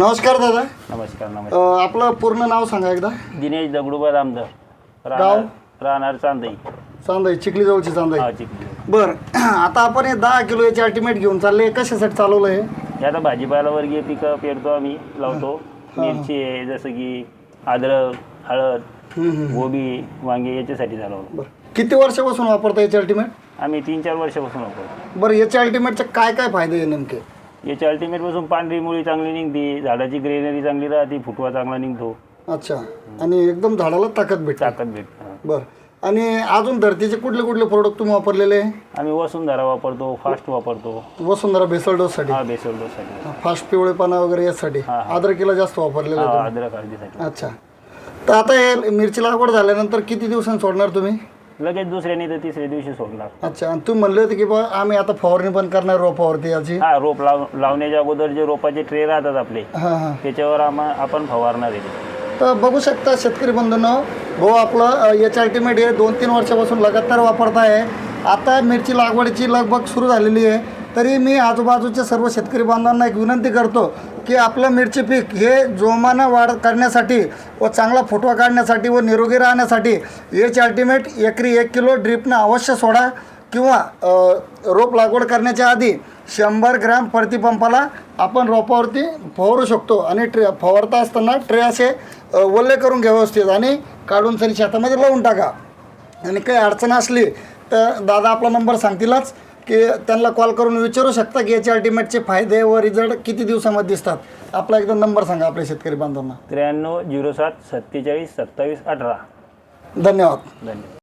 नमस्कार दादा. नमस्कार नमस्कार. आपलं पूर्ण नाव सांगा एकदा. दिनेश दगडूबा रामधर, गाव राहणार चांदई. चांदई, चिखली जवळची चांदई. हा चिखली. बरं, आता आपण हे 10 किलो याचे अल्टिमेट घेऊन चालले, कशासाठी चालवलं हे? हे आता भाजीपाला वर्गीय पिकं पेरतो आम्ही, लावतो. मिरची आहे, जसं की अद्रक, हळद, गोबी, वांगे याच्यासाठी चालवतो. बरं, किती वर्षापासून वापरता याचे अल्टिमेट? आम्ही 3-4 वर्षापासून वापरतो. बरं, याच्या अल्टिमेटचे काय काय फायदे आहे नेमके? याच्या अल्टिमेटपासून पांढरी मुळी चांगली निघते, झाडाची ग्रेनरी चांगली राहते, फुटवा चांगला निघतो. अच्छा, आणि एकदम झाडाला ताकद भेटते. ताकद भेटते. बरं, आणि अजून धरतीचे कुठले कुठले प्रोडक्ट तुम्ही वापरलेले? आम्ही वसुंधरा वापरतो, फास्ट वापरतो. वसुंधरा बेसल डोससाठी, हा बेसल डोससाठी, फास्ट पिवळेपणा वगैरे यासाठी. अद्रकीला जास्त वापरलेलं आहे. अद्रक हळदीसाठी. अच्छा, तर आता हे मिरची लागवड झाल्यानंतर किती दिवसांनी सोडणार तुम्ही? लगेच दुसऱ्या तर तिसऱ्या दिवशी सोडणार. अच्छा, आणि तुम्ही म्हणले होते की बा आम्ही आता फवारणी पण करणार रोपावरती याची. हा, रोप लावण्याच्या अगोदर जे रोपाचे ट्रे राहतात आपले, हां, त्याच्यावर आपण फवारणार आहे. तर बघू शकता शेतकरी बंधूंनो, भाऊ आपलं याच्या अल्टिमेट हे 2-3 वर्षापासून लगातार वापरत आहे. आता मिरची लागवडीची लगबग सुरू झालेली आहे. तरी मी आजूबाजूच्या सर्व शेतकरी बांधवांना एक विनंती करतो की आपलं मिरची पीक हे जोमानं वाढ करण्यासाठी व चांगला फुटवा काढण्यासाठी व निरोगी राहण्यासाठी याचे अल्टिमेट एकरी 1 किलो ड्रिपनं अवश्य सोडा, किंवा रोप लागवड करण्याच्या आधी 100 ग्रॅम प्रतिपंपाला आपण रोपावरती फवारू शकतो. आणि फवारता असताना ट्रे असे ओले करून घ्या व्यवस्थित, आणि काढून सरी शेतामध्ये लावून टाका. आणि काही अडचण असली तर दादा आपला नंबर सांगतीलच, की त्यांना कॉल करून विचारू शकता की याचे अल्टिमेटचे फायदे व रिझल्ट किती दिवसामध्ये दिसतात. आपला एकदा नंबर सांगा आपल्या शेतकरी बांधवांना. 93 07 47 27 18. धन्यवाद. धन्यवाद.